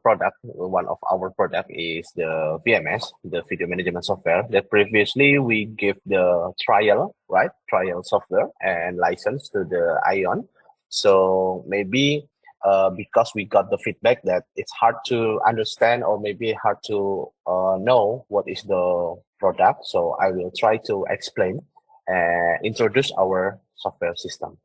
product, one of our product is the VMS, the video management software that previously we give the trial, right? Trial software and license to the Ion. So maybe because we got the feedback that it's hard to understand or maybe hard to know what is the product. So I will try to explain and introduce our software system.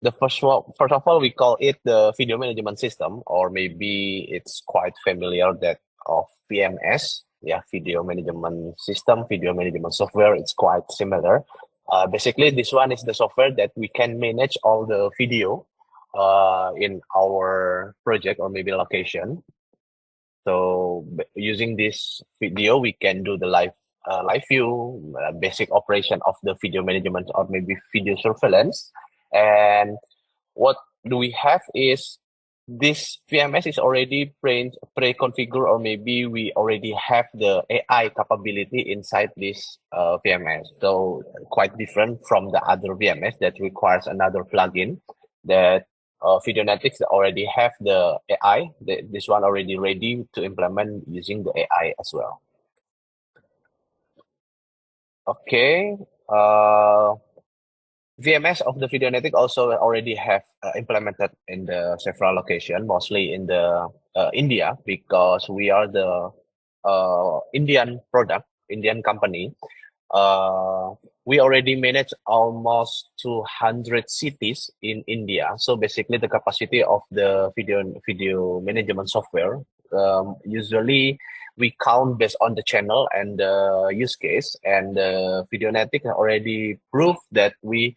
The first of all, we call it the video management system, or maybe it's quite familiar that of VMS, yeah, video management system, video management software. It's quite similar. Basically, this one is the software that we can manage all the video in our project or maybe location. So using this video, we can do the live view, basic operation of the video management or maybe video surveillance. And what do we have is this VMS is already pre-configured, or maybe we already have the AI capability inside this VMS. So quite different from the other VMS that requires another plugin. That Videonetics already have the AI. This one already ready to implement using the AI as well. Okay. VMS of the Videonetics also already have implemented in the several locations, mostly in the India, because we are the Indian product, Indian company. We already manage almost 200 cities in India. So basically, the capacity of the video management software usually we count based on the channel and the use case, and Videonetics already proved that we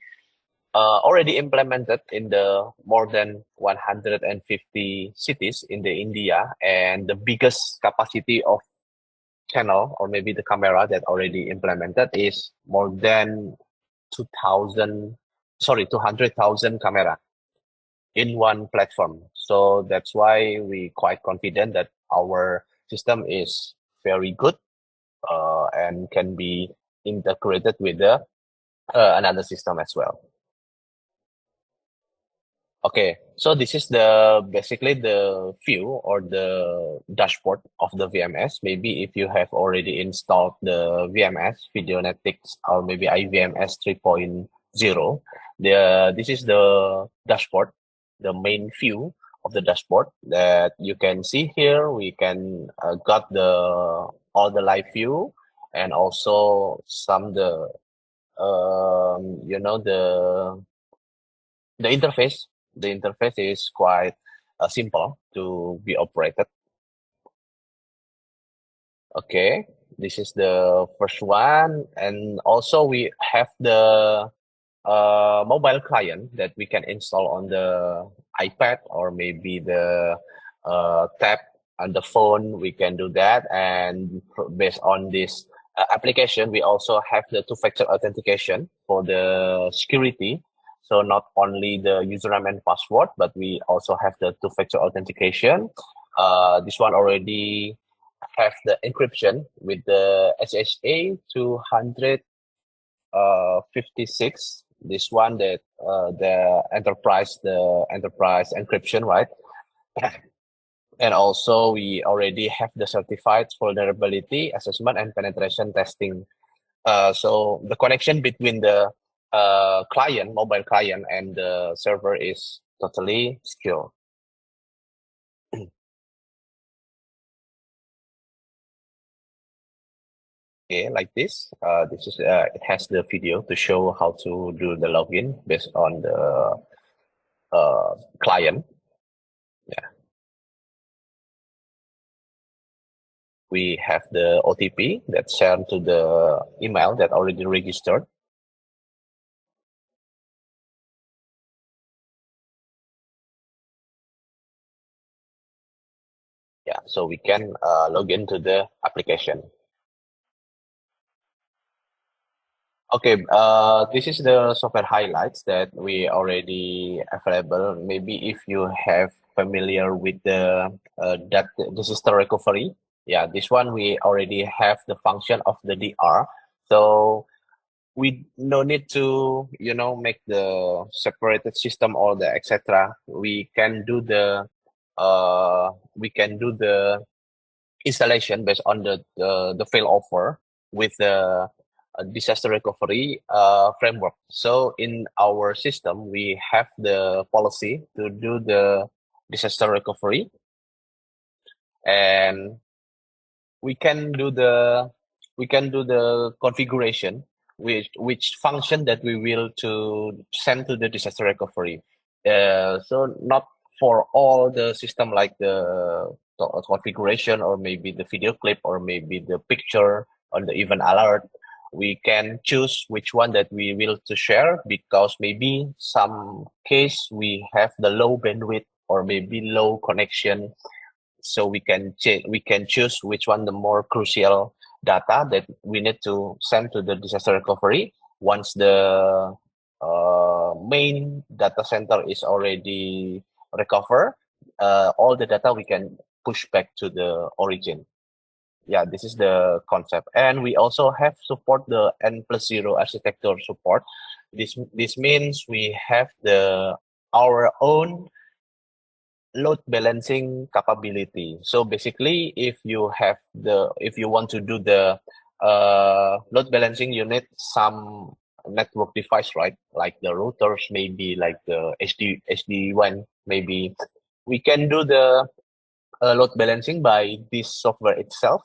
already implemented in the more than 150 cities in the India, and the biggest capacity of channel or maybe the camera that already implemented is more than 200,000 camera in one platform. So that's why we quite confident that our system is very good and can be integrated with the another system as well. Okay, so this is basically the view or the dashboard of the VMS. Maybe if you have already installed the VMS, Videonetics, or maybe IVMS 3.0, this is the dashboard, the main view of the dashboard that you can see here. We can got all the live view, and also some the the interface. The interface is quite simple to be operated. Okay, this is the first one, and also we have the mobile client that we can install on the iPad or maybe the tab on the phone. We can do that, and based on this application, we also have the two-factor authentication for the security. So not only the username and password, but we also have the two-factor authentication. This one already have the encryption with the SHA 256. This one that the enterprise encryption, right? And also we already have the certified vulnerability assessment and penetration testing. So the connection between the mobile client and the server is totally secure. Okay, like this. This is it has the video to show how to do the login based on the client. Yeah. We have the OTP that's shared to the email that already registered. Yeah, so we can log into the application. Okay, this is the software highlights that we already available. Maybe if you have familiar with the disaster recovery, yeah, this one we already have the function of the DR. So we no need to make the separated system or the etc. We can do the we can do the installation based on the failover with the disaster recovery framework. So in our system, we have the policy to do the disaster recovery, and we can do the configuration which function that we will to send to the disaster recovery. So not for all the system like the configuration or maybe the video clip or maybe the picture or the event alert. We can choose which one that we will to share, because maybe some case we have the low bandwidth or maybe low connection, so we can choose which one the more crucial data that we need to send to the disaster recovery. Once the main data center is already recovered, all the data we can push back to the origin. Yeah, this is the concept. And we also have support the N+0 architecture support. This means we have our own load balancing capability. So basically, if you want to do the load balancing, you need some network device, right? Like the routers, maybe like the SD1, maybe. We can do the load balancing by this software itself,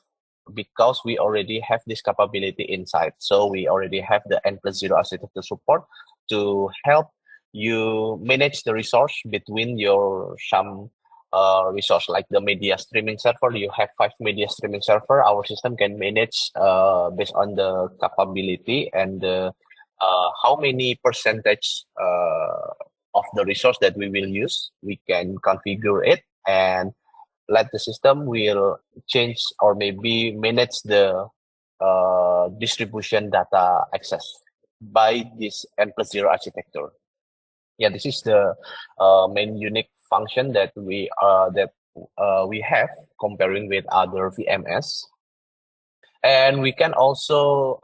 because we already have this capability inside. So we already have the N+0 architecture support to help you manage the resource between your some resource, like the media streaming server. You have 5 media streaming server. Our system can manage based on the capability and how many percentage of the resource that we will use. We can configure it and let the system will change or maybe manage the distribution data access by this N+0 architecture. Yeah, this is the main unique function that we have comparing with other VMS. And we can also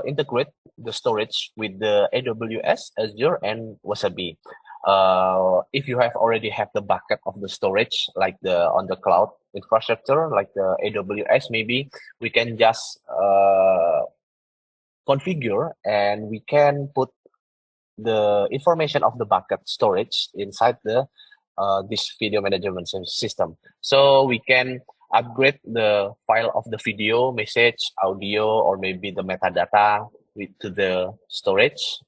integrate the storage with the AWS, Azure, and Wasabi. If you already have the bucket of the storage, like on the cloud infrastructure, like the AWS, maybe we can just configure and we can put the information of the bucket storage inside this video management system. So we can upgrade the file of the video, message, audio, or maybe the metadata to the storage,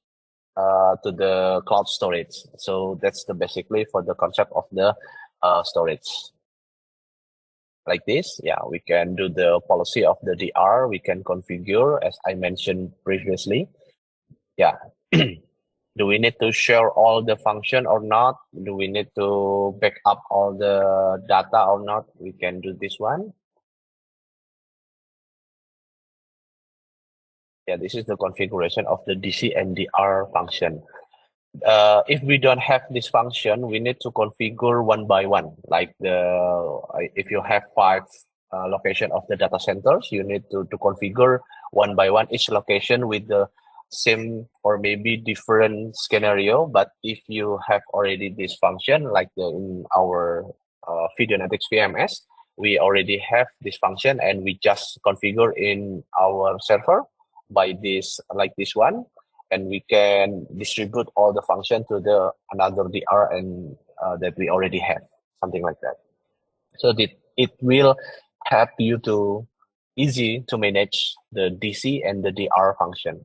to the cloud storage. So that's basically for the concept of the storage. Like this, yeah, we can do the policy of the DR. We can configure, as I mentioned previously. Yeah. Do we need to share all the function or not? Do we need to back up all the data or not? We can do this one. Yeah, this is the configuration of the DC and DR function. If we don't have this function, we need to configure one by one. Like if you have 5 location of the data centers, you need to configure one by one each location with the same or maybe different scenario. But if you have already this function, like in our Videonetics VMS, we already have this function and we just configure in our server by this, like this one, and we can distribute all the function to the another DR and that we already have, something like that. So it will help you to easy to manage the DC and the DR function.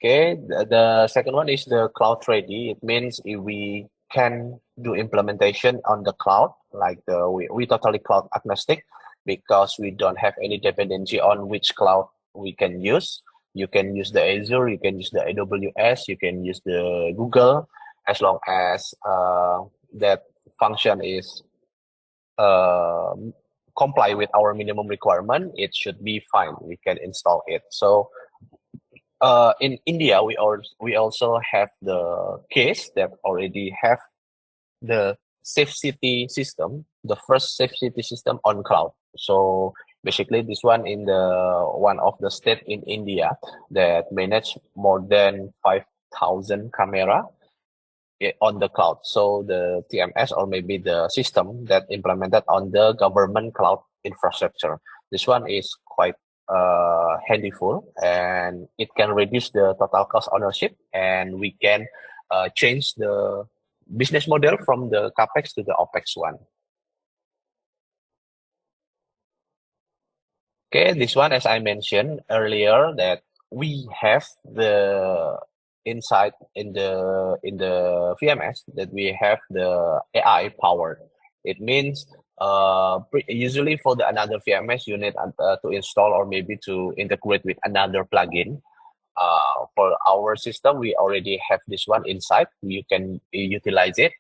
Okay, the second one is the cloud ready. It means if we can do implementation on the cloud, like we totally cloud agnostic, because we don't have any dependency on which cloud we can use. You can use the Azure, you can use the AWS, you can use the Google, as long as that function is comply with our minimum requirement, it should be fine. We can install it. So in India, we also have the case that already have the safe city system, the first safe city system on cloud. So basically, this one in the one of the state in India that manage more than 5,000 camera, on the cloud. So the TMS or maybe the system that implemented on the government cloud infrastructure. This one is quite handyful, and it can reduce the total cost ownership, and we can change the business model from the capex to the opex one. Okay, this one, as I mentioned earlier, that we have the insight in the VMS that we have the AI powered. It means usually for the another VMS you need to install or maybe to integrate with another plugin. For our system, we already have this one inside. You can utilize it.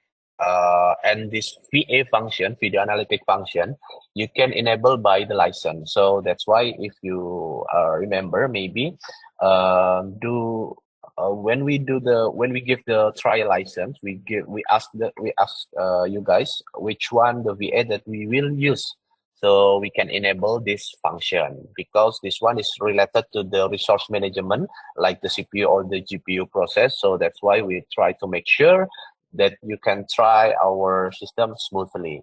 And this VA function, video analytic function, you can enable by the license. So that's why if you remember, maybe do when we give the trial license, we ask you guys which one the VA that we will use. So we can enable this function because this one is related to the resource management, like the CPU or the GPU process. So that's why we try to make sure that you can try our system smoothly,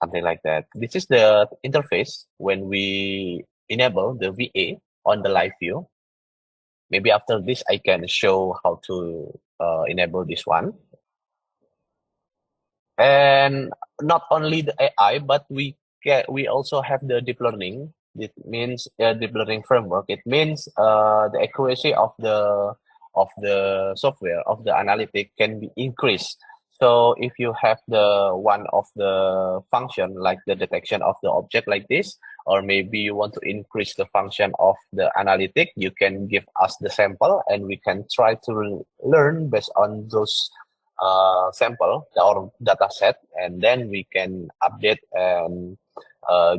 something like that. This is the interface when we enable the VA on the live view. Maybe after this, I can show how to enable this one. And not only the AI, but we also have the deep learning. It means deep learning framework. It means the accuracy of the software of the analytic can be increased. So if you have the one of the function like the detection of the object like this, or maybe you want to increase the function of the analytic, you can give us the sample and we can try to learn based on those sample or data set, and then we can update and uh,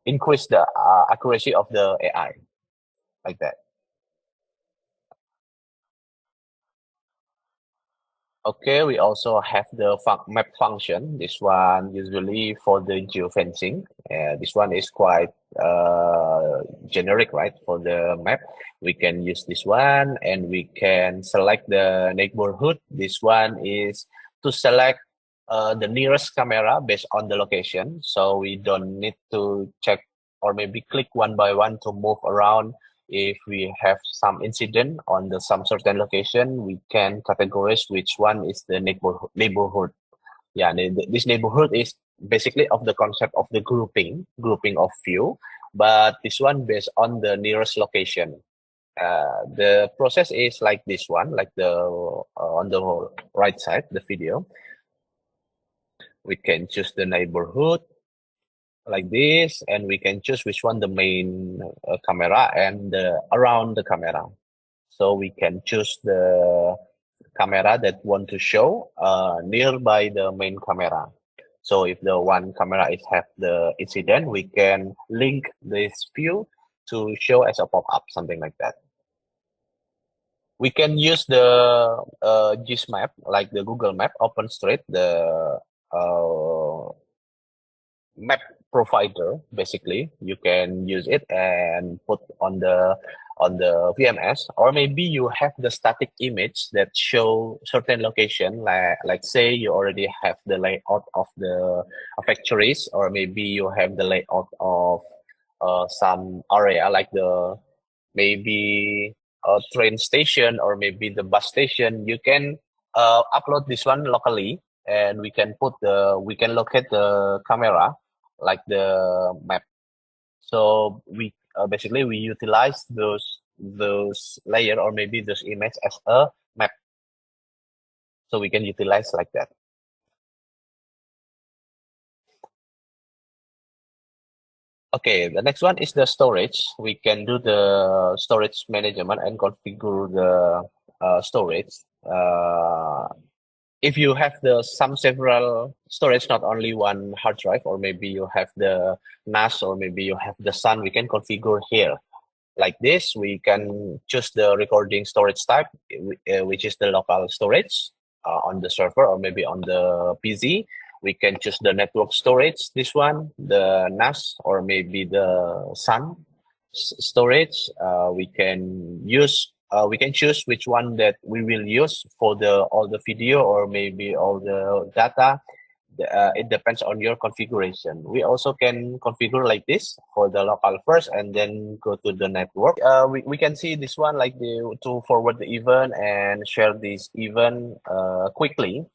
increase the accuracy of the AI like that. Okay, we also have the map function. This one usually for the geofencing. This one is quite generic, right? For the map, we can use this one and we can select the neighborhood. This one is to select the nearest camera based on the location. So we don't need to check or maybe click one by one to move around. If we have some incident on the some certain location, we can categorize which one is the neighborhood. Yeah, this neighborhood is basically of the concept of the grouping of view, but this one based on the nearest location. The process is like this one, like the on the right side, the video. We can choose the neighborhood like this, and we can choose which one the main camera and around the camera. So we can choose the camera that want to show nearby the main camera. So if the one camera is have the incident, we can link this view to show as a pop-up, something like that. We can use the GIS map, like the Google Map, OpenStreet, the map provider. Basically, you can use it and put on the VMS, or maybe you have the static image that show certain location, like say you already have the layout of the factories, or maybe you have the layout of some area like the maybe a train station or maybe the bus station. You can upload this one locally, and we can locate the camera like the map. So we basically we utilize those layer or maybe those image as a map. So we can utilize like that. Okay, the next one is the storage. We can do the storage management and configure the storage. If you have the some several storage, not only one hard drive, or maybe you have the NAS, or maybe you have the SAN, we can configure here. Like this, we can choose the recording storage type, which is the local storage on the server or maybe on the PC. We can choose the network storage, this one, the NAS, or maybe the SAN storage. We can use we can choose which one that we will use for all the video or maybe all the data. It depends on your configuration. We also can configure like this for the local first and then go to the network. We can see this one like to forward the event and share this event quickly.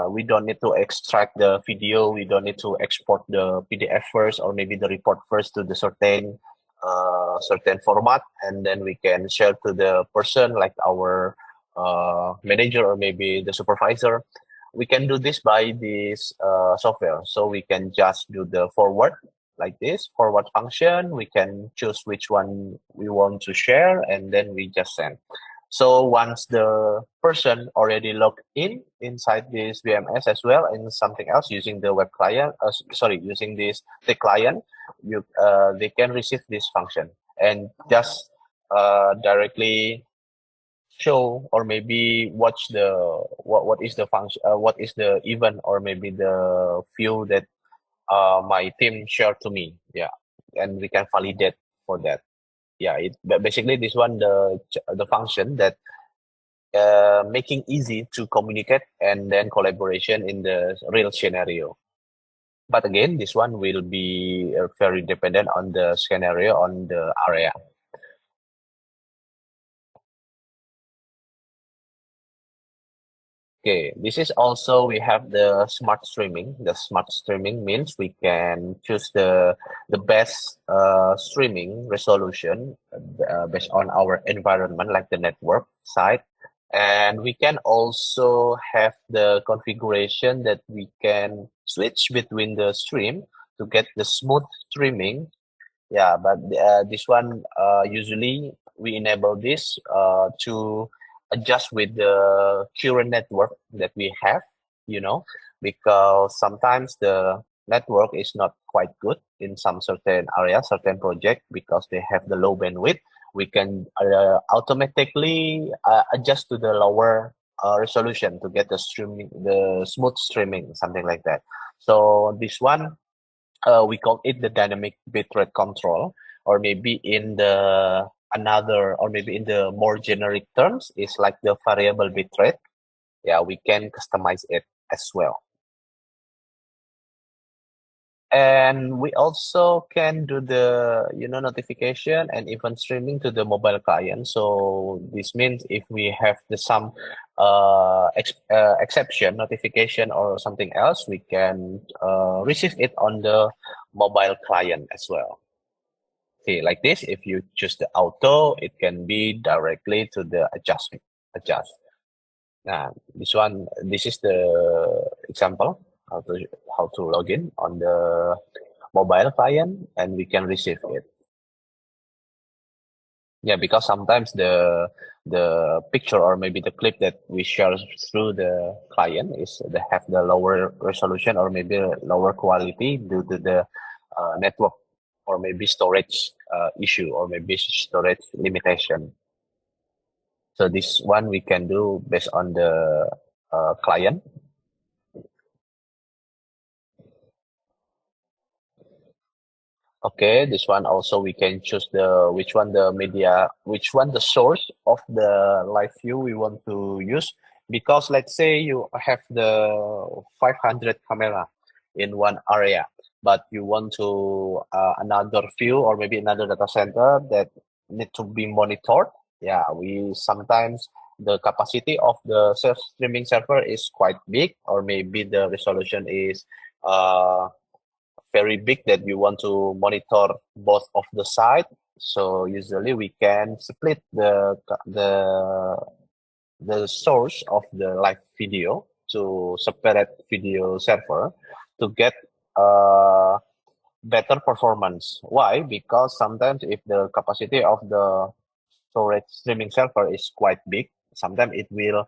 We don't need to extract the video. We don't need to export the PDF first or maybe the report first to the certain format, and then we can share to the person like our manager or maybe the supervisor. We can do this by this software. So we can just do the forward like this forward function. We can choose which one we want to share and then we just send. So once the person already logged in inside this VMS as well and something else using the web client, using this the client, they can receive this function and just directly show or maybe watch the what is the function, what is the event or maybe the view that my team shared to me. Yeah, and we can validate for that. Yeah, but basically this one the function that making easy to communicate and then collaboration in the real scenario. But again, this one will be very dependent on the scenario on the area. Okay, this is also we have the smart streaming. The smart streaming means we can choose the best streaming resolution based on our environment, like the network side, and we can also have the configuration that we can switch between the stream to get the smooth streaming. Yeah, but this one usually we enable this to adjust with the current network that we have, you know, because sometimes the network is not quite good in some certain area, certain project because they have the low bandwidth. We can automatically adjust to the lower resolution to get the streaming, the smooth streaming, something like that. So this one we call it the dynamic bitrate control, or maybe in the another, or maybe in the more generic terms, is like the variable bitrate. Yeah, we can customize it as well. And we also can do the notification and event streaming to the mobile client. So this means if we have some exception notification or something else, we can receive it on the mobile client as well. Okay, like this, if you choose the auto, it can be directly to the adjust. Now, this is the example how to log in on the mobile client, and we can receive it. Yeah, because sometimes the picture or maybe the clip that we share through the client is they have the lower resolution or maybe lower quality due to the network or maybe storage issue or maybe storage limitation. So this one we can do based on the client. Okay, this one also we can choose which one the media, which one the source of the live view we want to use. Because let's say you have the 500 camera in one area, but you want to another view or maybe another data center that need to be monitored. Yeah, we sometimes the capacity of the self streaming server is quite big, or maybe the resolution is uh very big that we want to monitor both of the side. So usually we can split the source of the live video to separate video server to get better performance. Why? Because sometimes if the capacity of the storage streaming server is quite big, sometimes it will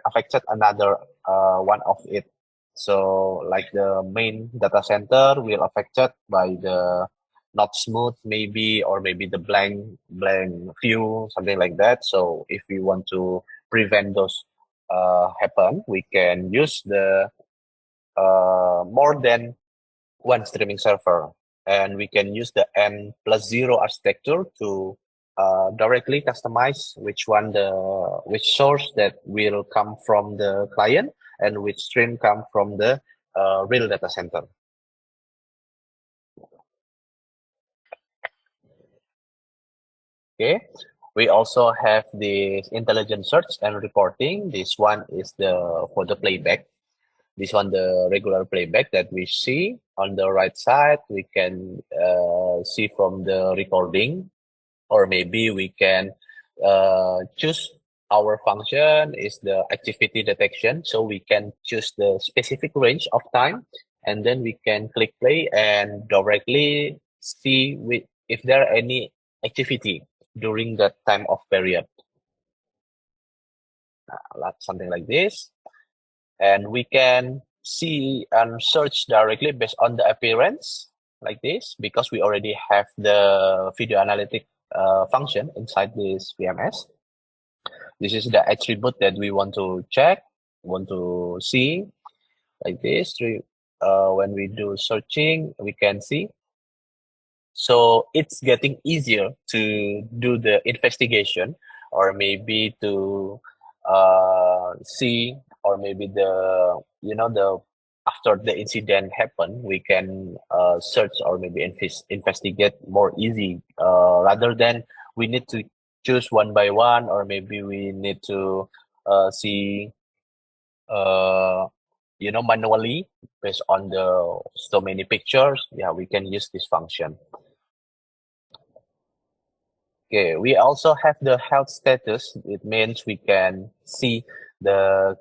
affected another one of it. So like the main data center will affected by the not smooth maybe, or maybe the blank view, something like that. So if we want to prevent those happen, we can use the more than one streaming server, and we can use the n plus zero architecture to directly customize which source that will come from the client and which stream come from the real data center. Okay, we also have the intelligent search and reporting. This one is for the playback. This one, the regular playback that we see on the right side, we can see from the recording, or maybe we can choose our function is the activity detection. So we can choose the specific range of time, and then we can click play and directly see if there are any activity during that time of period, something like this. And we can see and search directly based on the appearance like this, because we already have the video analytic function inside this VMS. This is the attribute that we want to check, want to see like this. When we do searching, we can see. So it's getting easier to do the investigation, or maybe to see, or maybe the after the incident happened, we can search or maybe investigate more easy, rather than we need to choose one by one, or maybe we need to see uh, manually based on the so many pictures. Yeah, we can use this function. Okay, we also have the health status. It means we can see the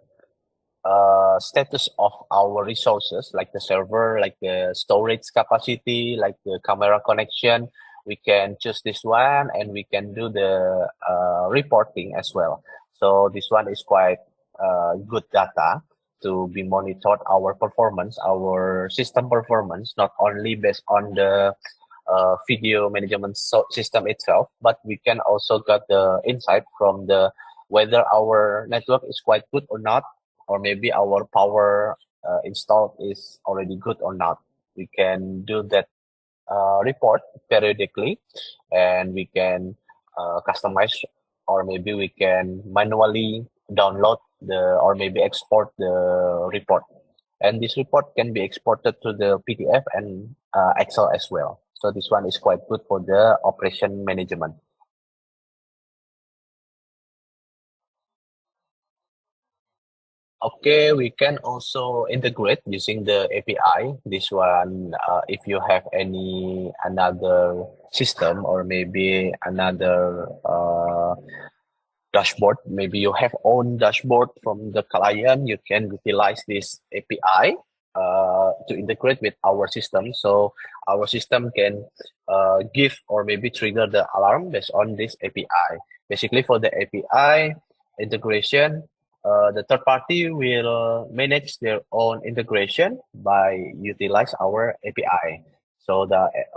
status of our resources, like the server, like the storage capacity, like the camera connection. We can choose this one, and we can do the reporting as well. So this one is quite good data to be monitored our performance, our system performance, not only based on the video management system itself, but we can also get the insight from the whether our network is quite good or not, or maybe our power installed is already good or not. We can do that report periodically, and we can customize, or maybe we can manually download or maybe export the report. And this report can be exported to the PDF and Excel as well. So this one is quite good for the operation management. Okay, we can also integrate using the API. This one, if you have another system, or maybe another dashboard, maybe you have own dashboard from the client, you can utilize this API to integrate with our system. So our system can give or maybe trigger the alarm based on this API. Basically, for the API integration, the third party will manage their own integration by utilize our API. So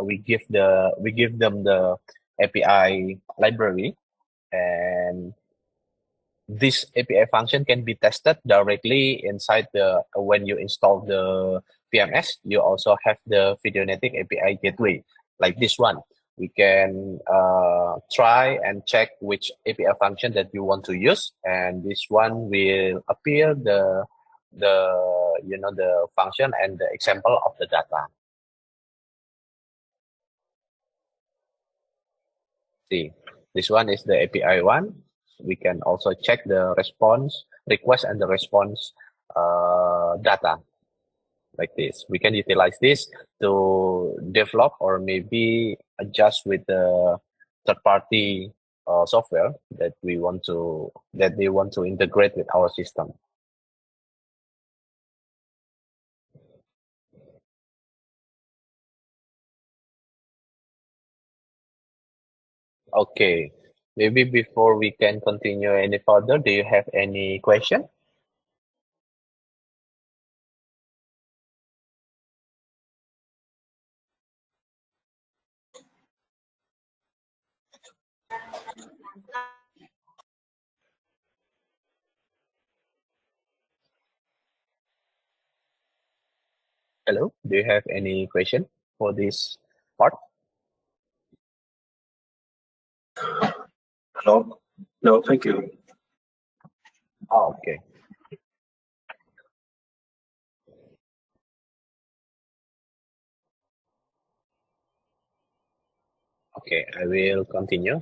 we give them the API library, and this API function can be tested directly inside when you install the VMS. You also have the Videonetic API gateway like this one. We can try and check which API function that you want to use, and this one will appear the function and the example of the data. See, this one is the API one. We can also check the response request and the response data like this. We can utilize this to develop or maybe adjust with the third-party software that they want to integrate with our system. Okay, maybe before we can continue any further, do you have any question? Hello, do you have any question for this part? No, no, thank you. Oh, okay. Okay, I will continue.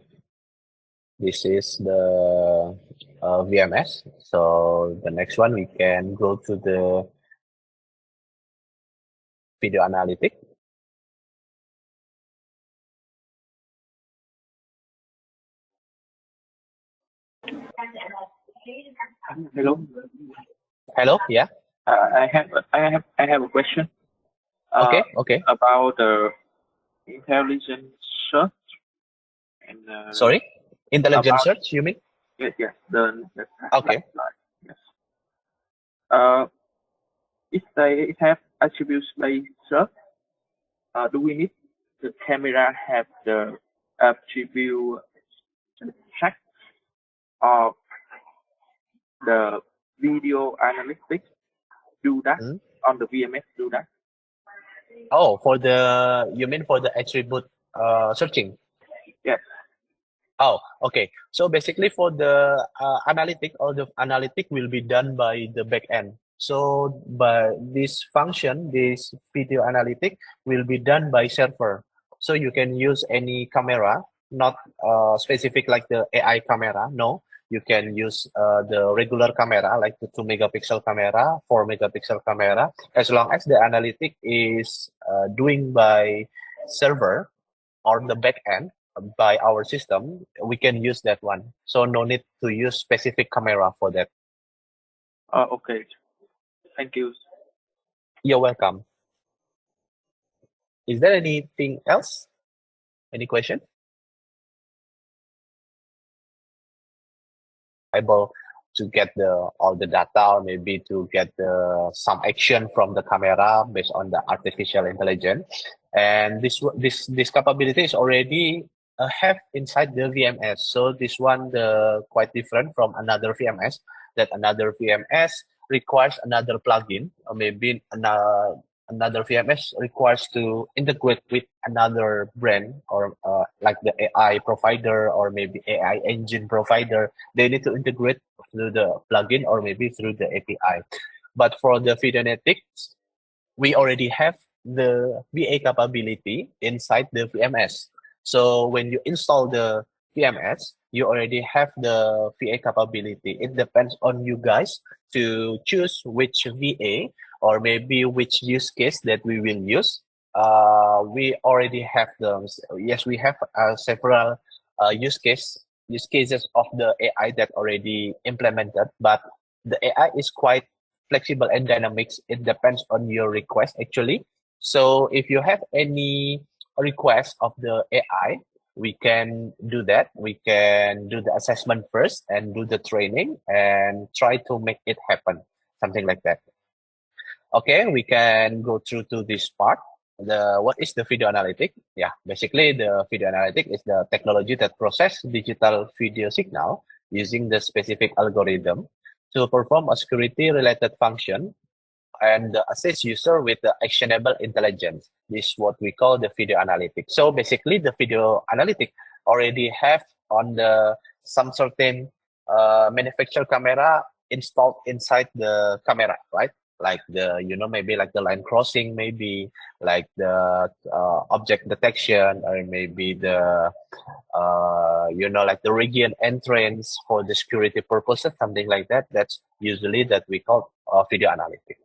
This is the VMS. So the next one, we can go to the video analytics. Hello. Hello, yeah. I have a question. Okay, okay. About the intelligent search and Sorry, intelligent about search, you mean? yes, the Okay. yes. Uh, if they have attributes based search, do we need the camera have the attribute check or the video analytics do that Hmm? on the VMS do that? Oh, you mean for the attribute searching? Yes. Oh, okay. So basically for the analytic, all the analytic will be done by the back end. So by this function, this video analytic will be done by server. So you can use any camera, not specific like the AI camera. No, you can use the regular camera like the 2 megapixel camera, 4 megapixel camera, as long as the analytic is doing by server or the back end by our system, we can use that one. So no need to use specific camera for that. Okay. Thank you. You're welcome. Is there anything else? Any question? Able to get all the data, or maybe to get some action from the camera based on the artificial intelligence. And this capability is already have inside the VMS. So this one quite different from another VMS. That another VMS requires another plugin, or maybe another VMS requires to integrate with another brand, or like the AI provider or maybe AI engine provider. They need to integrate through the plugin or maybe through the API. But for the Videonetics, we already have the VA capability inside the VMS. So when you install the VMS, you already have the VA capability. It depends on you guys to choose which VA or maybe which use case that we will use. We already have them. Yes, we have several use cases of the AI that already implemented, but the AI is quite flexible and dynamics. It depends on your request actually. So if you have any request of the AI, we can do that. We can do the assessment first and do the training and try to make it happen. Something like that. Okay, we can go through to this part. What is the video analytic? Yeah, basically the video analytic is the technology that process digital video signal using the specific algorithm to perform a security related function and assist user with the actionable intelligence. This is what we call the video analytics. So basically the video analytic already have on the some certain manufacturer camera installed inside the camera, right? Like maybe like the line crossing, maybe like the object detection, or maybe the like the region entrance for the security purposes, something like that. That's usually that we call video analytics.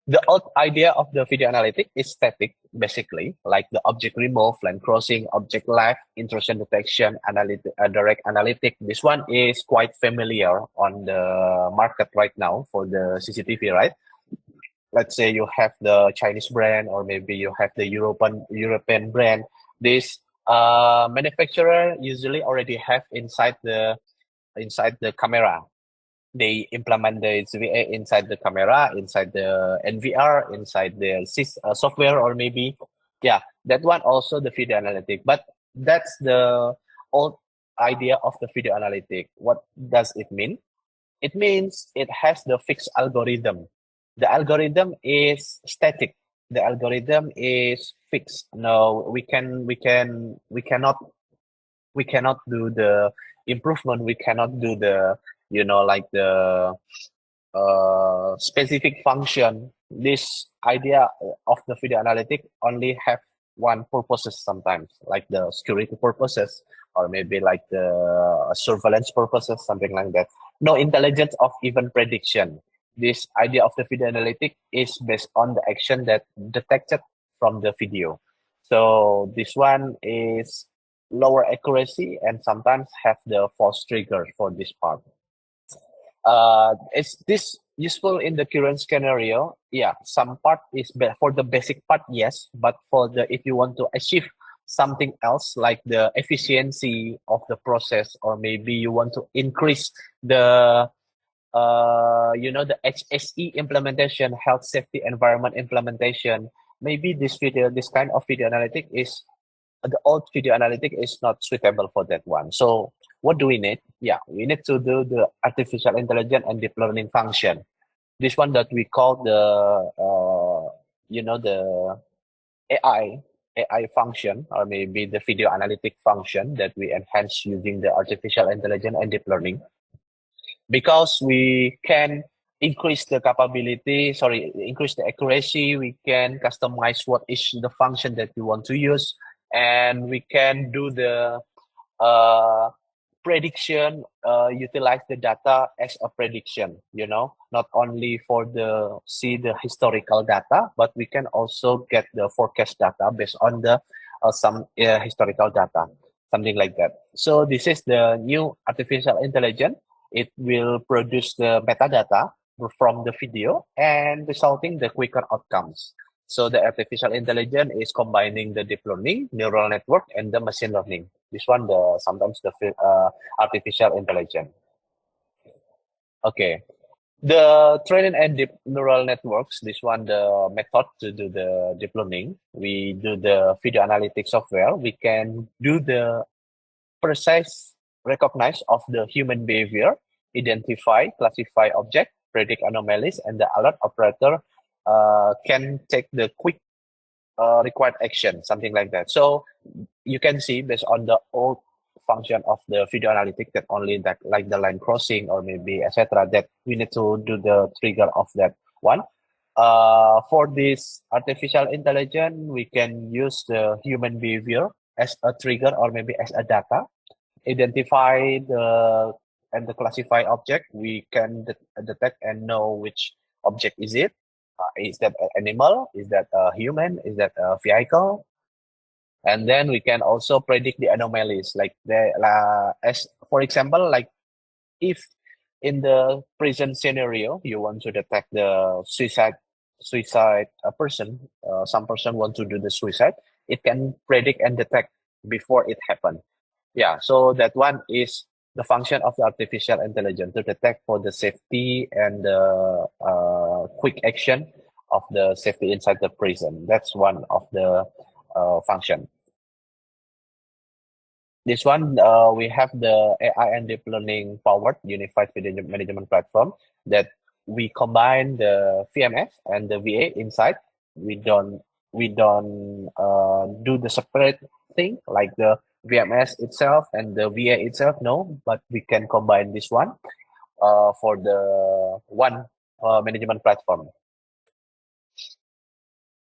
The old idea of the video analytic is static, basically, like the object remove, line crossing, object left, intrusion detection, direct analytic. This one is quite familiar on the market right now for the CCTV, right? Let's say you have the Chinese brand or maybe you have the European brand. This manufacturer usually already have inside the camera. They implement the VA inside the camera, inside the NVR, inside the software, or maybe, yeah, that one also the video analytic. But that's the old idea of the video analytic. What does it mean? It means it has the fixed algorithm. The algorithm is static. The algorithm is fixed. No, we cannot we cannot do the improvement, we cannot do the, like the specific function. This idea of the video analytic only have one purposes sometimes, like the security purposes, or maybe like the surveillance purposes, something like that. No intelligence of even prediction. This idea of the video analytic is based on the action that detected from the video. So this one is lower accuracy and sometimes have the false trigger for this part. Is this useful in the current scenario? Yeah, some part is for the basic part, yes, but for the if you want to achieve something else like the efficiency of the process, or maybe you want to increase the the HSE implementation, health safety environment implementation, maybe this kind of video analytic is the old video analytic is not suitable for that one. So what do we need? Yeah, we need to do the artificial intelligence and deep learning function. This one that we call the AI function, or maybe the video analytic function that we enhance using the artificial intelligence and deep learning, because we can increase the increase the accuracy. We can customize what is the function that we want to use, and we can do the uh, prediction, utilize the data as a prediction, not only for the historical data, but we can also get the forecast data based on the some historical data, something like that. So this is the new artificial intelligence. It will produce the metadata from the video and resulting the quicker outcomes. So the artificial intelligence is combining the deep learning, neural network, and the machine learning. This one, sometimes the artificial intelligence. Okay. The training and deep neural networks, this one, the method to do the deep learning. We do the video analytics software. We can do the precise recognize of the human behavior, identify, classify object, predict anomalies, and the alert operator can take the quick required action, something like that. So you can see based on the old function of the video analytics that only that like the line crossing or maybe etc. that we need to do the trigger of that one. For this artificial intelligence, we can use the human behavior as a trigger or maybe as a data, identify the classify object. We can detect and know which object is it. Is that an animal? Is that a human? Is that a vehicle? And then we can also predict the anomalies, like as for example, like if in the prison scenario you want to detect the suicide a person, some person want to do the suicide, it can predict and detect before it happened. Yeah, so that one is the function of the artificial intelligence to detect for the safety and the quick action of the safety inside the prison. That's one of the function. This one, we have the AI and deep learning powered unified video management platform that we combine the VMS and the VA inside. We don't do the separate thing like the VMS itself and the VA itself. No, but we can combine this one for the one management platform.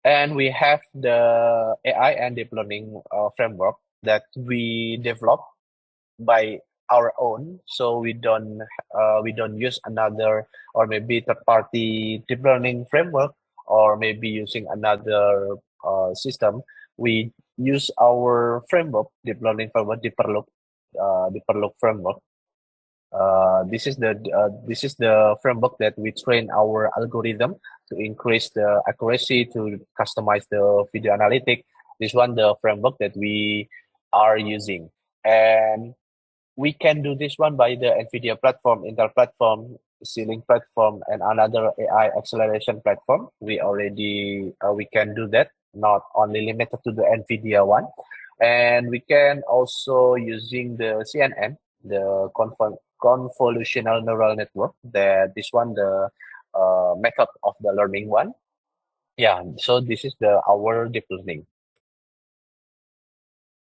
And we have the AI and deep learning framework that we develop by our own, so we don't use another or maybe third party deep learning framework, or maybe using another system. We use our framework, deep learning framework, Deeperloop framework. This is the framework that we train our algorithm to increase the accuracy, to customize the video analytic. This one, the framework that we are using. And we can do this one by the NVIDIA platform, Intel platform, Ceiling platform, and another AI acceleration platform. We can do that, not only limited to the NVIDIA one. And we can also using the CNN, the convolutional neural network. This one, the method of the learning one. Yeah, so this is our deep learning.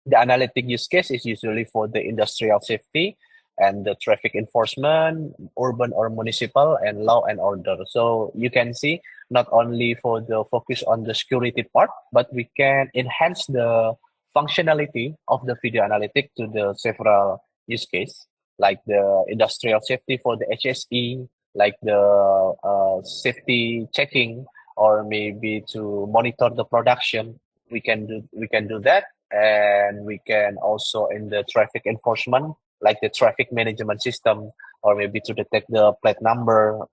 The analytic use case is usually for the industrial safety and the traffic enforcement, urban or municipal, and law and order. So you can see not only for the focus on the security part, but we can enhance the functionality of the video analytic to the several use case, like the industrial safety for the HSE, like the safety checking, or maybe to monitor the production. We can do that, and we can also in the traffic enforcement, like the traffic management system, or maybe to detect the plate number,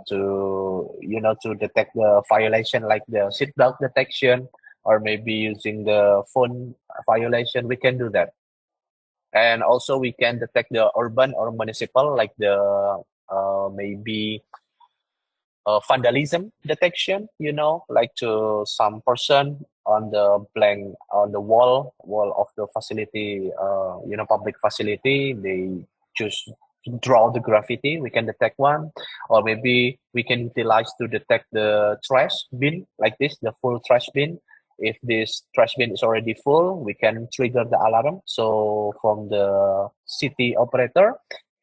to detect the violation like the seatbelt detection, or maybe using the phone violation. We can do that, and also we can detect the urban or municipal, like the maybe vandalism detection, like to some person on the blank on the wall of the facility, public facility, they choose to draw the graffiti. We can detect one, or maybe we can utilize to detect the trash bin, like this, the full trash bin. If this trash bin is already full, we can trigger the alarm. So from the city operator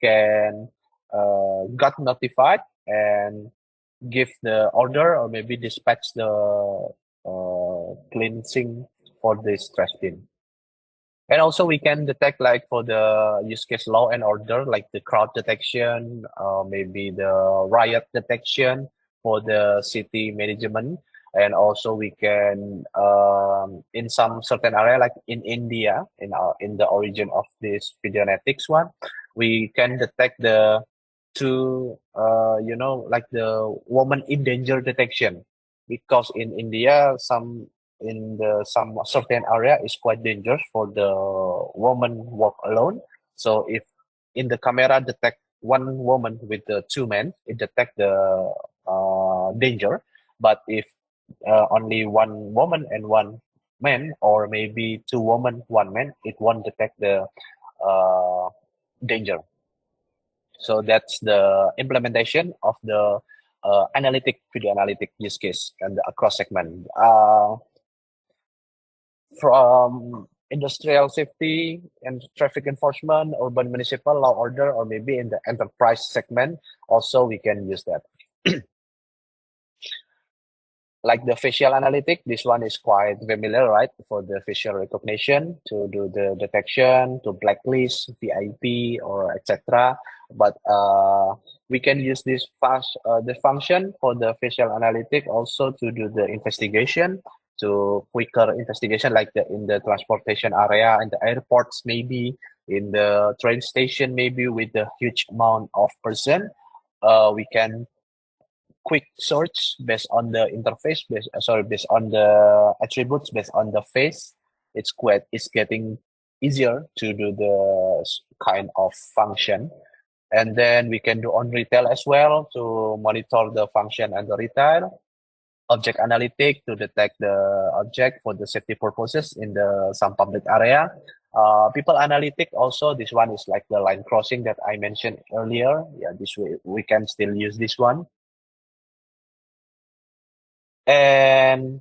can got notified and give the order, or maybe dispatch the cleansing for this trash bin. And also we can detect like for the use case law and order, like the crowd detection, maybe the riot detection for the city management. And also we can, in some certain area, like in India, in the origin of this Videonetics one, we can detect the like the woman in danger detection, because in India, some certain area is quite dangerous for the woman walk alone. So if in the camera detect one woman with the two men, it detect the danger. But if only one woman and one man, or maybe two women, one man, it won't detect the danger. So that's the implementation of the video analytic use case and across segment. From industrial safety and traffic enforcement, urban municipal law order, or maybe in the enterprise segment, also we can use that. Like the facial analytic, this one is quite familiar, right? For the facial recognition to do the detection, to blacklist VIP or etc. But we can use the function for the facial analytic also to do the investigation, to quicker investigation, like in the transportation area, in the airports, maybe in the train station, maybe with the huge amount of person. We can quick search based on the interface, based on the attributes, based on the face. It's getting easier to do the kind of function. And then we can do on retail as well to monitor the function and the retail. Object analytic to detect the object for the safety purposes in the some public area. People analytic also, this one is like the line crossing that I mentioned earlier. Yeah, this way we can still use this one. And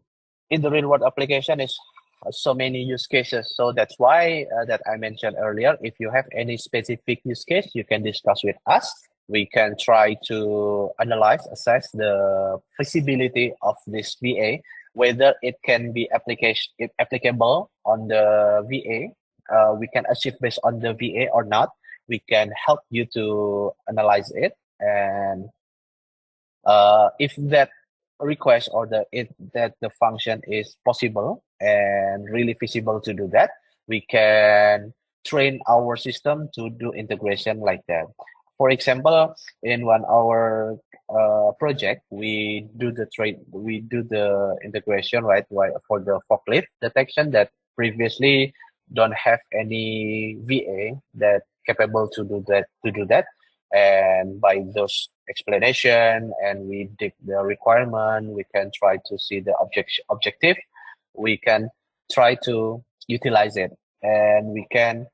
in the real world application is so many use cases. So that's why that I mentioned earlier, if you have any specific use case, you can discuss with us. We can try to analyze, assess the feasibility of this VA, whether it can be applicable on the VA. We can achieve based on the VA or not. We can help you to analyze it, and if that request or that the function is possible and really feasible to do that, we can train our system to do integration like that. For example, in one our project, we do the integration, right, for the forklift detection that previously don't have any VA that capable to do that. And by those explanation, and we dig the requirement, we can try to see the objective, we can try to utilize it, and we can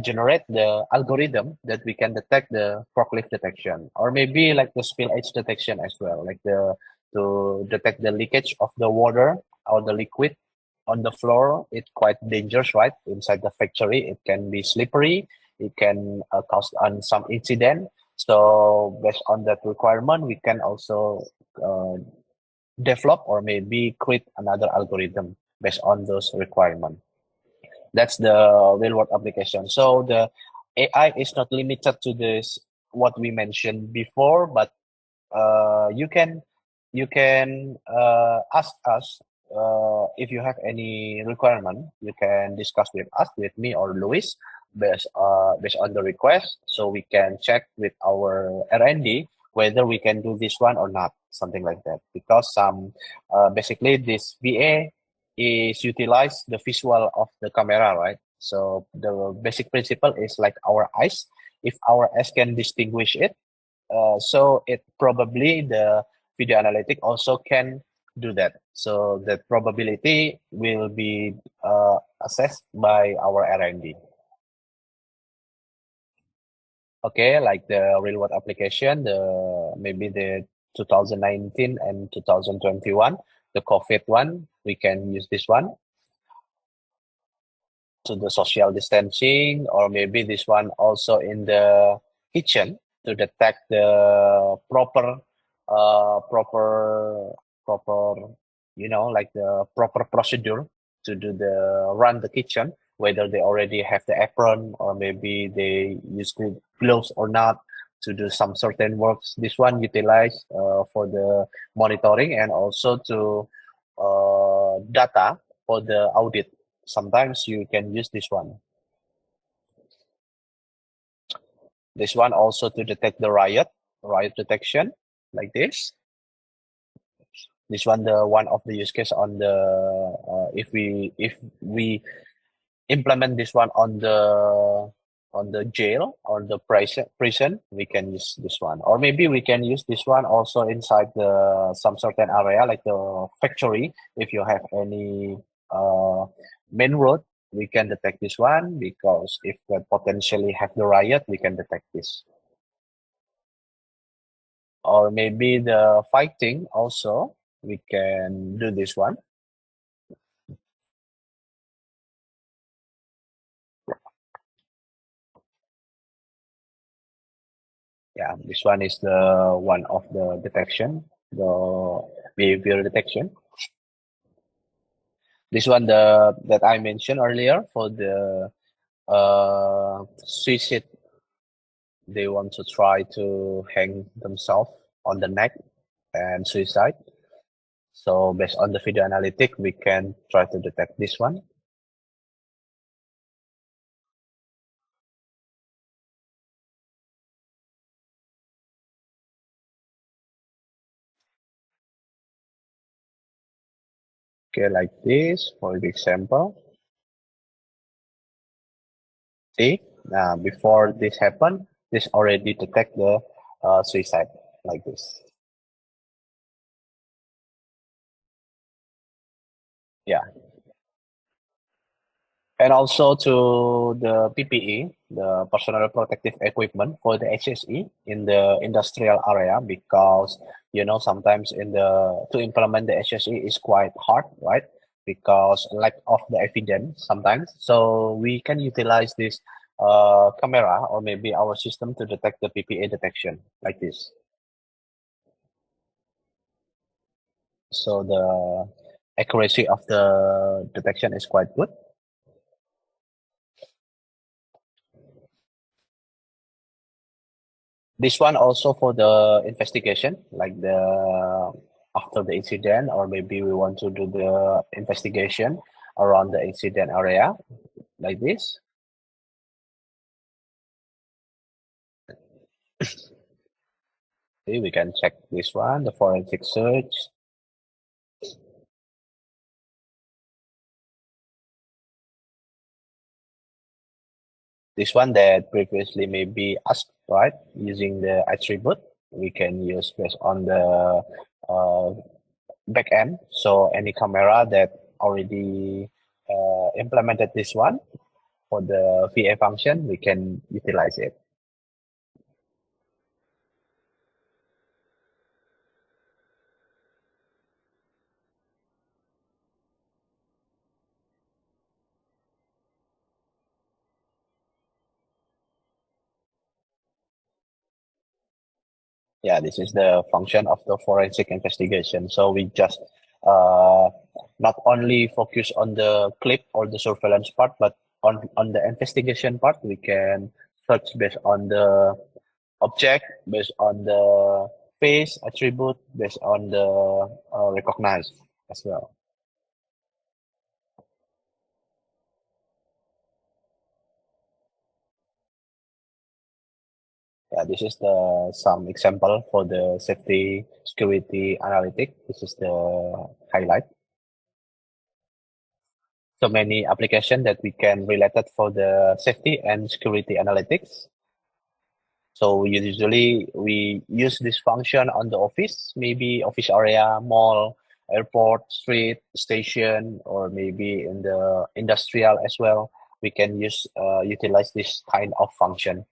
generate the algorithm that we can detect the forklift detection, or maybe like the spill edge detection as well, like the to detect the leakage of the water or the liquid on the floor, it's quite dangerous, right? Inside the factory, it can be slippery. It can cause on some incident. So based on that requirement, we can also uh, develop or maybe create another algorithm based on those requirements. That's the real world application. So the AI is not limited to this what we mentioned before, but you can ask us if you have any requirement. You can discuss with us, with me or Luis, based on the request, so we can check with our R&D whether we can do this one or not, something like that. Because basically this VA is utilize the visual of the camera, right? So the basic principle is like our eyes. If our eyes can distinguish it, so it probably the video analytic also can do that. So the probability will be assessed by our R&D. Okay, like the real world application, the maybe the 2019 and 2021, the COVID one, we can use this one to the social distancing, or maybe this one also in the kitchen to detect the proper proper like the proper procedure to do the run the kitchen, whether they already have the apron or maybe they use the gloves or not to do some certain works. This one utilized for the monitoring and also to data for the audit. Sometimes you can use this one. This one also to detect the riot detection, like this. This one, the one of the use case on the if we implement this one on the jail or the prison, we can use this one. Or maybe we can use this one also inside the some certain area like the factory. If you have any main road, we can detect this one, because if we potentially have the riot, we can detect this. Or maybe the fighting also, we can do this one. Yeah, this one is the one of the detection, the behavior detection. This one, the that I mentioned earlier for the suicide, they want to try to hang themselves on the neck and suicide. So based on the video analytic, we can try to detect this one. Okay, like this for the example. See, before this happened, this already detect the suicide, like this. Yeah. And also to the PPE, the personal protective equipment for the HSE in the industrial area, because sometimes in the to implement the HSE is quite hard, right? Because lack of the evidence sometimes. So we can utilize this camera or maybe our system to detect the PPE detection, like this. So the accuracy of the detection is quite good. This one also for the investigation, like the after the incident, or maybe we want to do the investigation around the incident area, like this. See, we can check this one, the forensic search. This one that previously may be asked, right? Using the attribute, we can use based on the uh, back end. So any camera that already implemented this one for the VA function, we can utilize it. Yeah, this is the function of the forensic investigation. So we just uh, not only focus on the clip or the surveillance part, but on the investigation part, we can search based on the object, based on the face attribute, based on the recognized as well. Yeah, this is the some example for the safety security analytic. This is the highlight. So many applications that we can relate it for the safety and security analytics. So usually we use this function on the office, maybe office area, mall, airport, street, station, or maybe in the industrial as well. We can utilize this kind of function.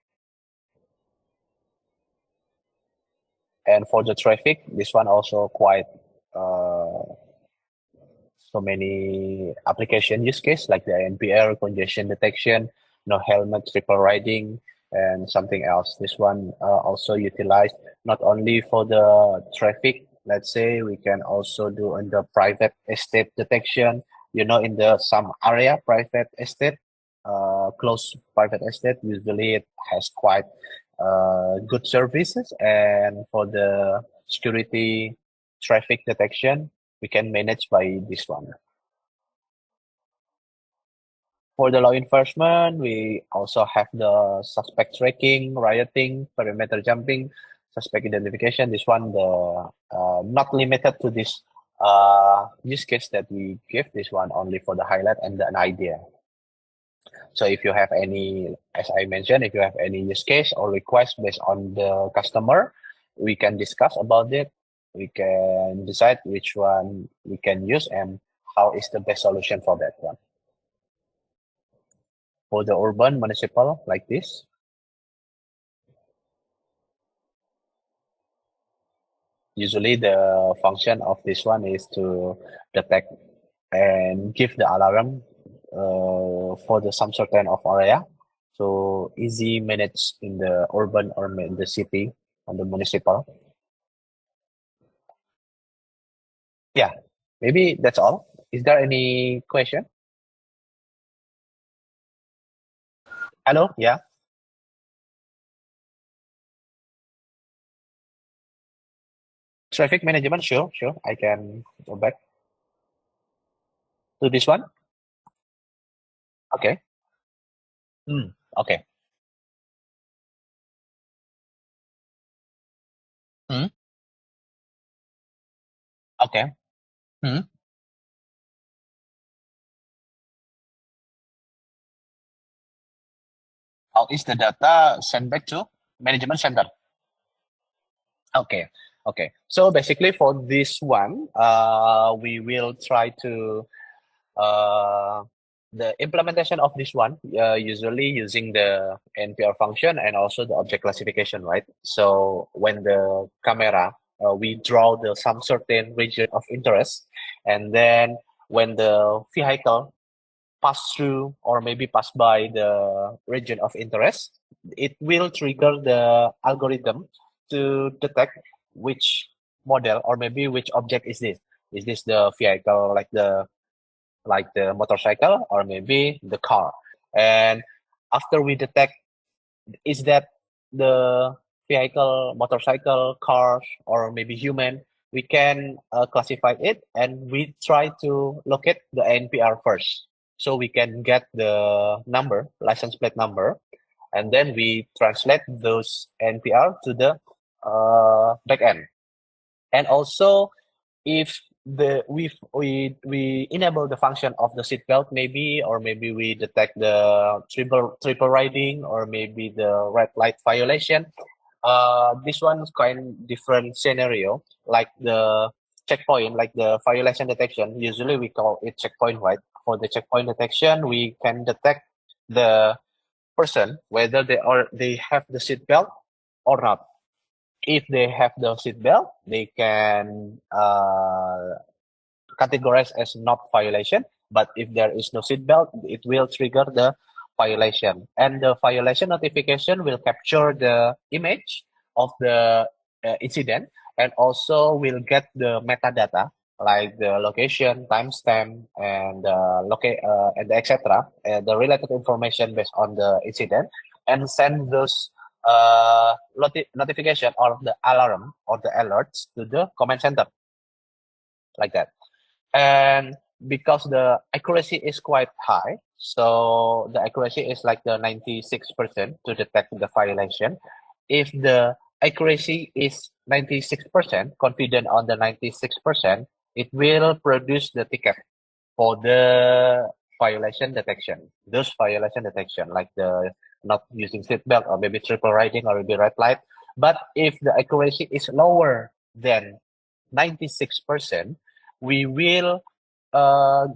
And for the traffic, this one also quite uh, so many application use case like the NPR, congestion detection, no helmet, triple riding, and something else. This one also utilized not only for the traffic. Let's say we can also do in the private estate detection. You know, in the some area private estate, close private estate, usually it has quite good services, and for the security traffic detection we can manage by this one. For the law enforcement, we also have the suspect tracking, rioting, perimeter jumping, suspect identification. This one, the not limited to this use case that we give. This one only for the highlight and an idea. So if you have any, as I mentioned, if you have any use case or request based on the customer, we can discuss about it. We can decide which one we can use and how is the best solution for that one. For the urban municipal like this, usually the function of this one is to detect and give the alarm for the some certain of area. So easy manage in the urban or in the city on the municipal. Yeah, maybe that's all. Is there any question? Hello? Yeah. Traffic management, sure, sure. I can go back to this one. Okay. Okay. Hmm. Okay. Hmm. How is the data sent back to management center? Okay. Okay. So basically for this one, we will try to uh, the implementation of this one, usually using the NPR function and also the object classification, right? So when the camera, we draw the some certain region of interest, and then when the vehicle pass through or maybe pass by the region of interest, it will trigger the algorithm to detect which model or maybe which object is this. Is this the vehicle like the motorcycle or maybe the car? And after we detect is that the vehicle, motorcycle, cars, or maybe human, we can classify it and we try to locate the NPR first. So we can get the number, license plate number, and then we translate those NPR to the back end. And also, if we enable the function of the seatbelt maybe, or maybe we detect the triple riding or maybe the red light violation, this one's kind different scenario like the checkpoint, like the violation detection. Usually we call it checkpoint, right? For the checkpoint detection, we can detect the person whether they have the seatbelt or not. If they have the seatbelt, they can categorized as not violation. But if there is no seatbelt, it will trigger the violation. And the violation notification will capture the image of the incident, and also we'll get the metadata like the location, timestamp, and and etc. The related information based on the incident, and send those notification or the alarm or the alerts to the command center, like that. And because the accuracy is quite high, so the accuracy is like the 96% to detect the violation. If the accuracy is 96%, confident on the 96%, it will produce the ticket for the violation detection. Those violation detection, like the not using seatbelt or maybe triple riding or maybe red light. But if the accuracy is lower than 96%, we will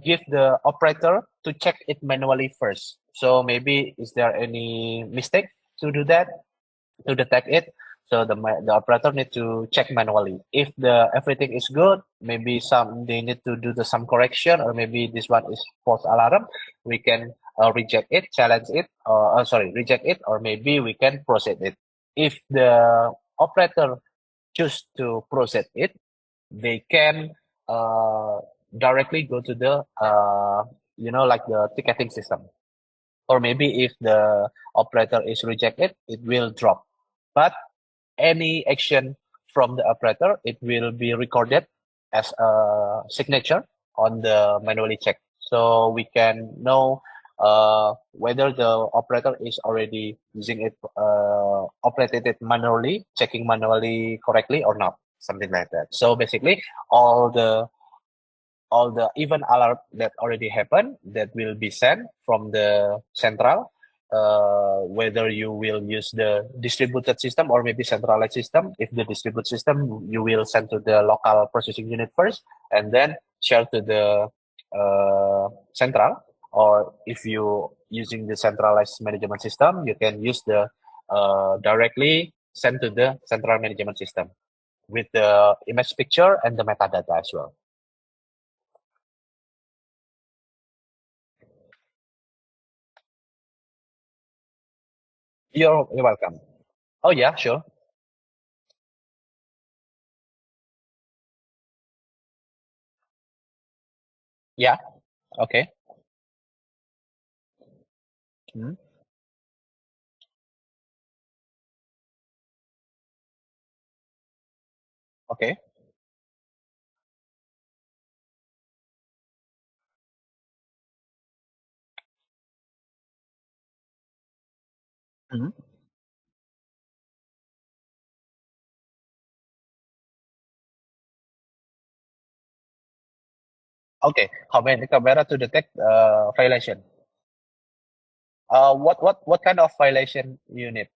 give the operator to check it manually first. So maybe is there any mistake to do that, to detect it? So the operator need to check manually. If the everything is good, maybe they need to do some correction, or maybe this one is false alarm. We can reject it, challenge it, or reject it, or maybe we can proceed it. If the operator choose to proceed it, they can uh, directly go to the like the ticketing system. Or maybe if the operator is rejected, it will drop. But any action from the operator, it will be recorded as a signature on the manually check. So we can know whether the operator is already using it, operated it manually, checking manually correctly or not, something like that. So basically, all the event alert that already happened that will be sent from the central, whether you will use the distributed system or maybe centralized system. If the distributed system, you will send to the local processing unit first and then share to the central. Or if you using the centralized management system, you can use the directly send to the central management system with the image picture and the metadata as well. You're welcome. Oh yeah, sure. Yeah. Okay. Mhm. Okay. Mhm. Okay. How many camera to detect violation? What kind of violation you need?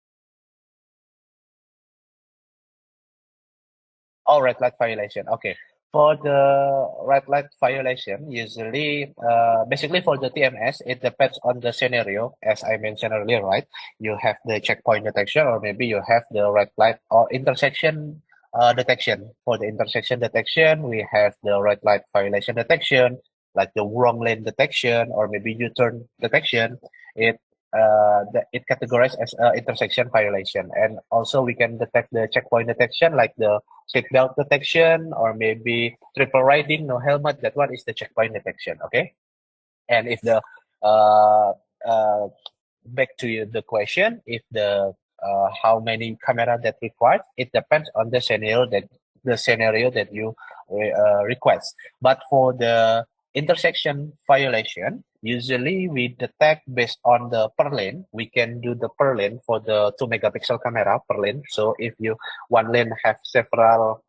Oh, red light violation. Okay. For the red light violation, usually, basically for the TMS, it depends on the scenario. As I mentioned earlier, right? You have the checkpoint detection, or maybe you have the red light or intersection detection. For the intersection detection, we have the red light violation detection, like the wrong lane detection, or maybe U-turn detection. It it categorized as intersection violation, and also we can detect the checkpoint detection, like the seatbelt detection, or maybe triple riding, no helmet. That one is the checkpoint detection. Okay. And if the uh, uh, back to the question, if the how many camera that required, it depends on the scenario that you request. But for the intersection violation, usually we detect based on the per lane. We can do the per lane for the 2 megapixel camera per lane. So if you one lane have several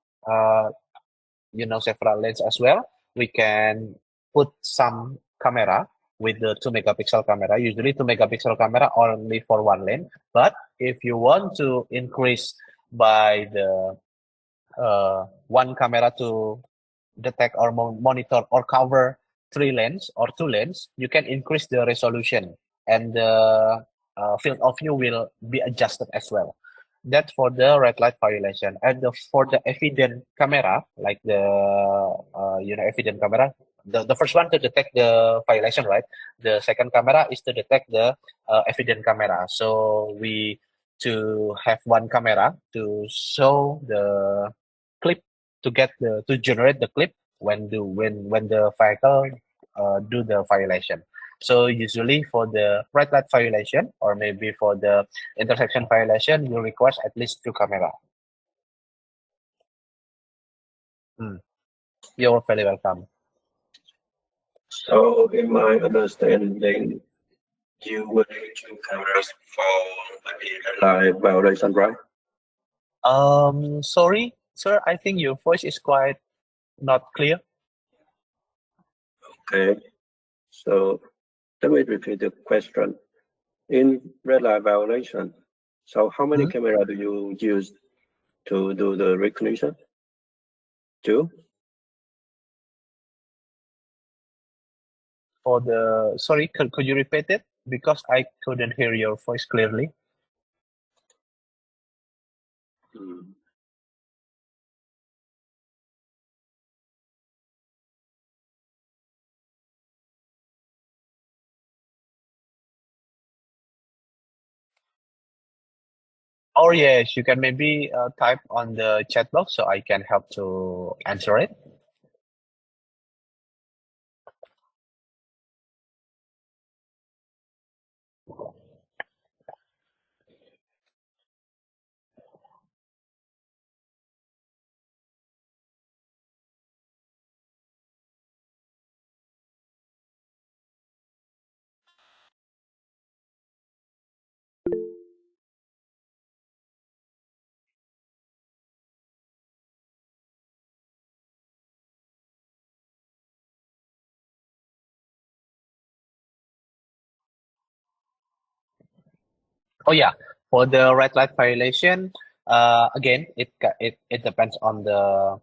several lanes as well, we can put some camera with the 2 megapixel camera. Usually 2 megapixel camera only for one lane. But if you want to increase by the one camera to detect or monitor or cover 3 lanes or 2 lanes, you can increase the resolution, and the field of view will be adjusted as well. That's for the red light violation. And for the evident camera, like the evident camera, the first one to detect the violation, right? The second camera is to detect the evident camera. So we to have one camera to show the clip to generate the clip when the vehicle do the violation. So usually for the red light violation or maybe for the intersection violation, you require at least two camera. You're very welcome. So, in my understanding, you would need two cameras for the live violation, right? Sorry, sir. I think your voice is quite not clear. Okay. So, let me repeat the question. In red light violation, so how many cameras do you use to do the recognition? Two? Sorry, could you repeat it? Because I couldn't hear your voice clearly. Or yes, you can maybe type on the chat box so I can help to answer it. Oh yeah, for the red light violation, again, it depends on the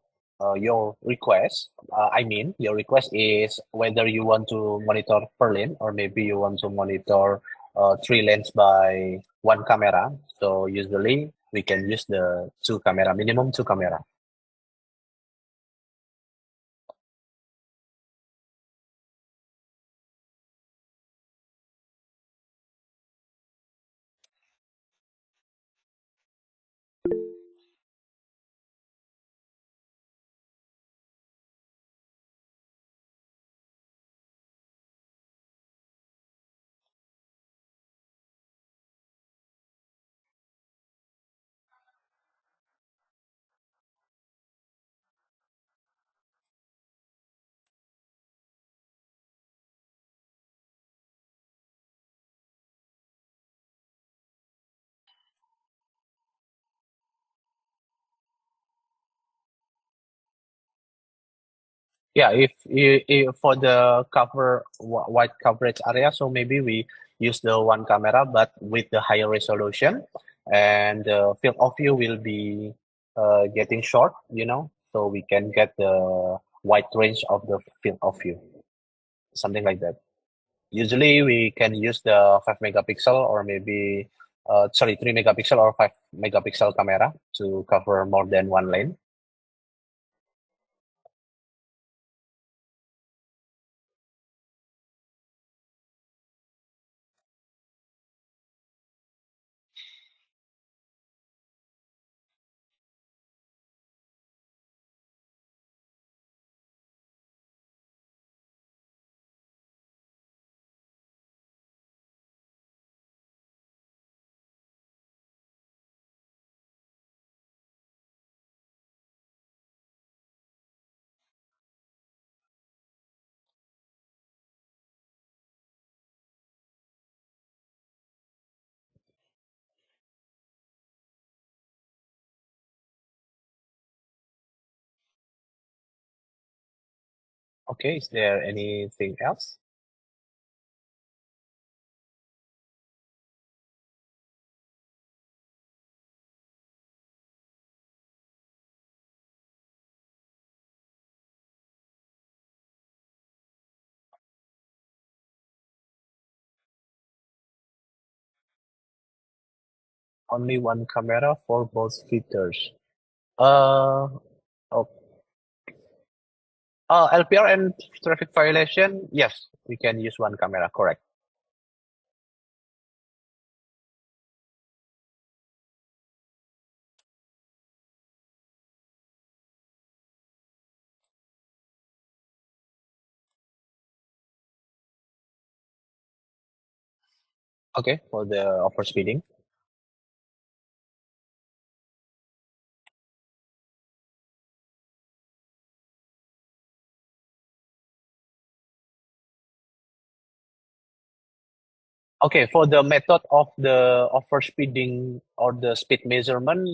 your request. I mean, your request is whether you want to monitor per lane or maybe you want to monitor three lanes by one camera. So usually we can use the two camera, minimum two camera. Yeah, if for the wide coverage area, so maybe we use the one camera, but with the higher resolution, and the field of view will be getting short, so we can get the wide range of the field of view, something like that. Usually, we can use the 5 megapixel or maybe 3 megapixel or 5 megapixel camera to cover more than one lane. Okay, is there anything else? Only one camera for both features. Uh, oh, LPR and traffic violation, yes, we can use one camera, correct. Okay, for the overspeeding. Okay, for the method of the overspeeding or the speed measurement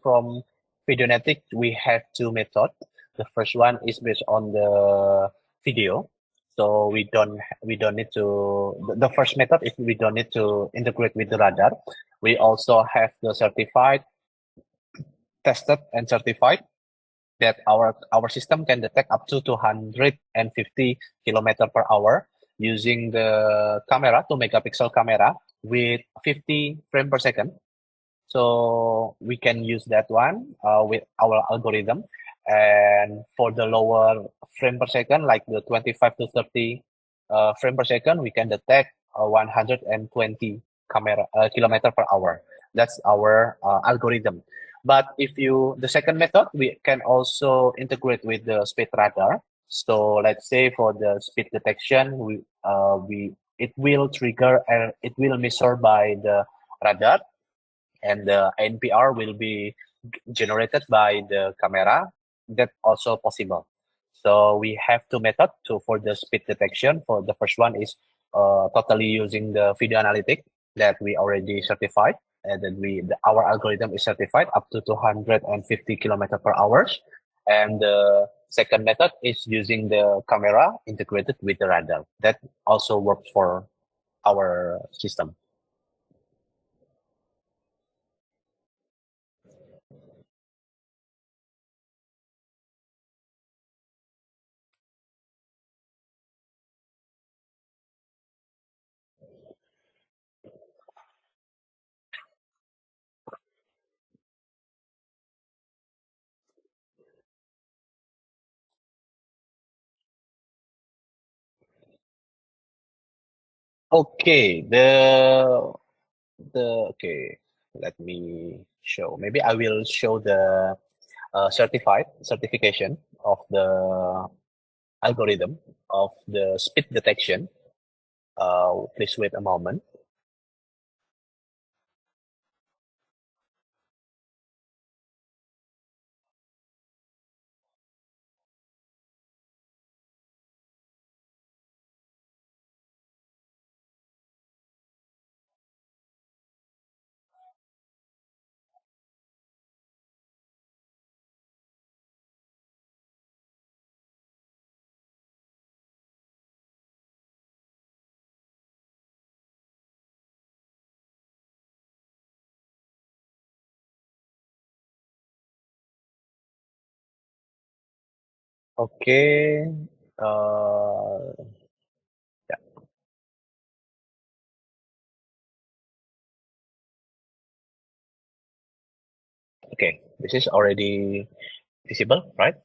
from Videonetics, we have two methods. The first one is based on the video, so we don't need to. The first method is we don't need to integrate with the radar. We also have the certified, tested, and certified that our system can detect up to 250 kilometer per hour using the camera, 2 megapixel camera with 50 frame per second. So we can use that one with our algorithm. And for the lower frame per second, like the 25 to 30 frame per second, we can detect 120 kilometer per hour. That's our algorithm. But if the second method, we can also integrate with the speed radar. So let's say for the speed detection, it will trigger and it will measure by the radar, and the NPR will be generated by the camera. That also possible. So we have two methods for the speed detection. For the first one is totally using the video analytic that we already certified, and then our algorithm is certified up to 250 kilometer per hour. And the second method is using the camera integrated with the radar. That also works for our system. Okay, okay, let me show. Maybe I will show the certification of the algorithm of the speed detection. Please wait a moment. Okay. Yeah. Okay. This is already visible, right?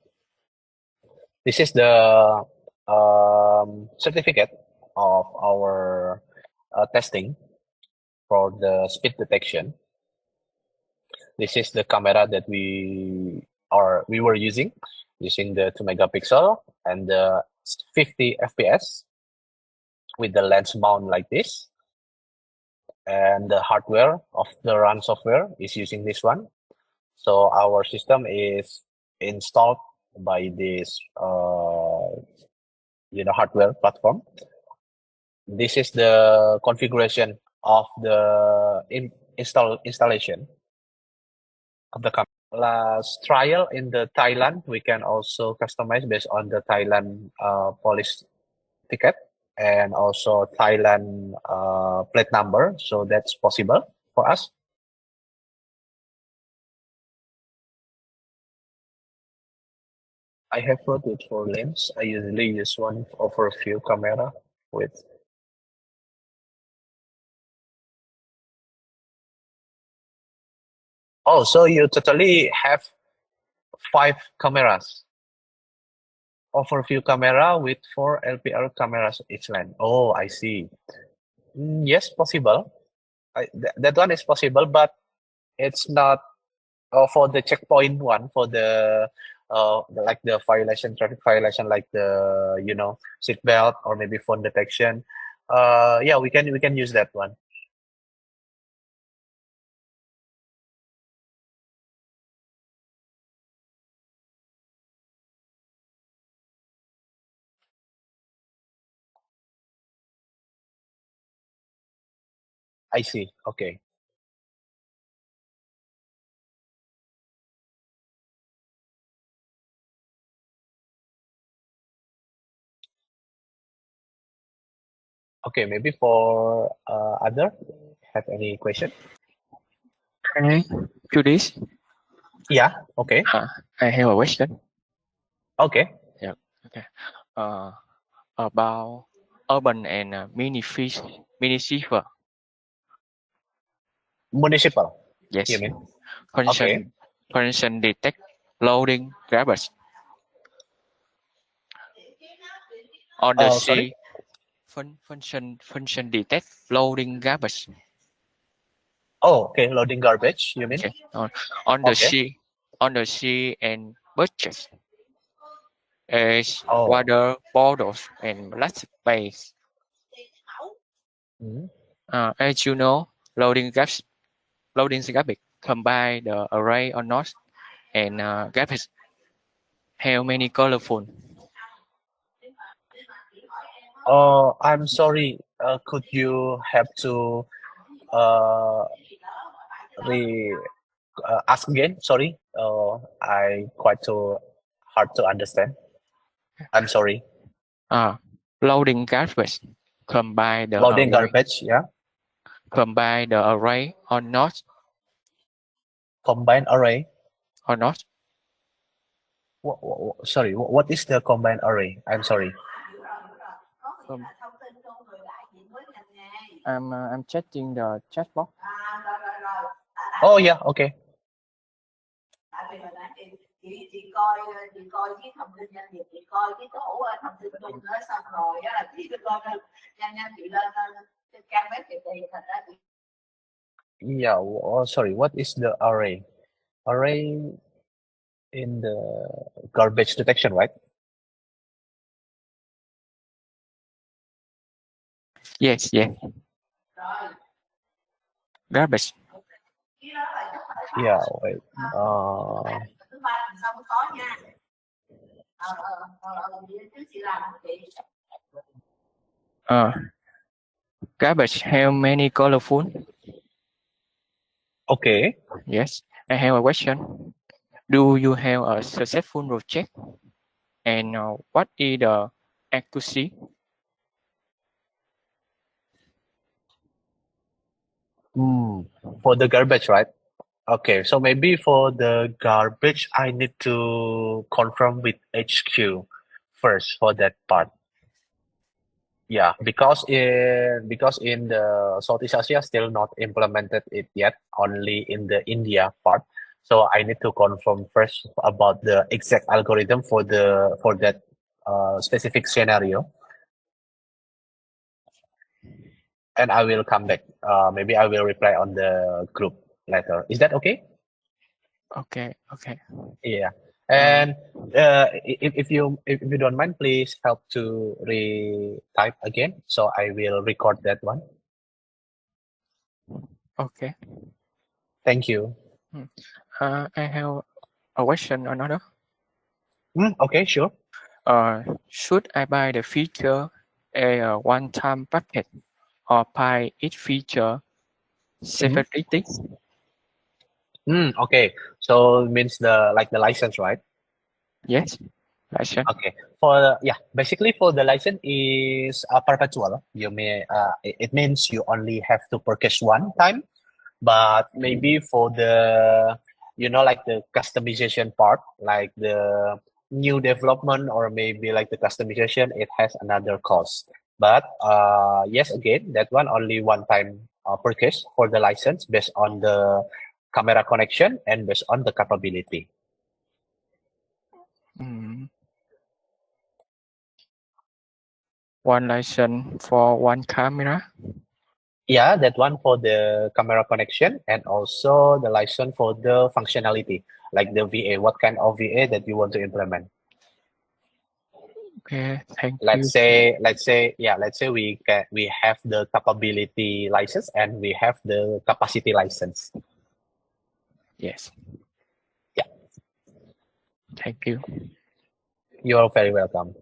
This is the certificate of our testing for the speed detection. This is the camera that we were using the 2 megapixel and the 50 fps with the lens mount like this. And the hardware of the run software is using this one. So our system is installed by this hardware platform. This is the configuration of the installation of the camera. Last trial in the Thailand, we can also customize based on the Thailand police ticket and also Thailand plate number. So that's possible for us. I have worked with 4 lens. I usually use one over a few camera with. Oh, so you totally have 5 cameras over a few camera with 4 LPR cameras each lens. Oh, I see. Yes, possible. That one is possible, but it's not for the checkpoint one, for like the violation, traffic violation, like the seat belt or maybe phone detection. Yeah, we can use that one. I see. Okay. Okay, maybe for other have any question? Okay, to this, Yeah. Okay. I have a question. Okay. Yeah. Okay. About urban and municipal. Municipal. Yes. You mean? Function. Function detect loading garbage on the Sorry. sea. Function detect loading garbage. Oh, okay. Loading garbage. You mean? Okay. On the Okay. sea. On the sea and budgets as Oh. water bottles and plastic bags. Mhm. As you know, loading garbage combine the array or not and garbage have many colorful. Oh, I'm sorry. Could you have to uh, re ask again? Sorry. I quite too hard to understand. I'm sorry. Loading garbage combine the Loading array garbage. Yeah. or not Combined array. or not. Sorry. What is the combined array? I'm sorry. I'm checking the chat box. Oh yeah. Okay. Chị coi cái thông tin doanh nghiệp, chị coi cái tổ thông tin chung đó, xong rồi á là chị cứ coi nhanh chị lên trang web thì thành ra chị. Yeah. Sorry. What is the array? Array in the garbage detection, right? Yes. Garbage. Yeah. Wait. Garbage have many colorful. Okay. Yes. I have a question. Do you have a successful project? And what is the accuracy? For the garbage, right? Okay, so maybe for the garbage, I need to confirm with HQ first for that part. Yeah, because in the Southeast Asia still not implemented it yet, only in the India part. So I need to confirm first about the exact algorithm for that specific scenario, and I will come back. Maybe I will reply on the group later. Is that okay? Okay. Yeah. And if you don't mind, please help to re-type again, so I will record that one. Okay. Thank you. I have a question. Another. Okay, sure. Should I buy the feature a one-time packet or buy each feature separately? Okay. So it means the license, right? Yes, license. Okay. Basically for the license is perpetual. You may it means you only have to purchase one time, but maybe for the like the customization part, like the new development or maybe like the customization, it has another cost. But yes, again, that one only one time purchase for the license based on the camera connection and based on the capability. One license for one camera. Yeah, that one for the camera connection and also the license for the functionality, like the VA, what kind of VA that you want to implement. Okay, thank you. Let's say we have the capability license and we have the capacity license. Yes. Yeah. Thank you. You're very welcome.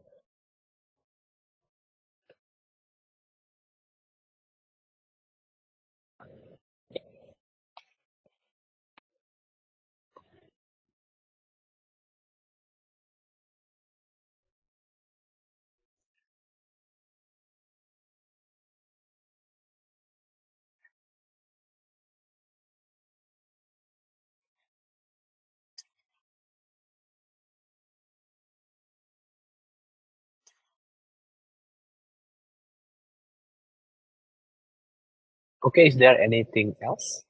Okay, is there anything else?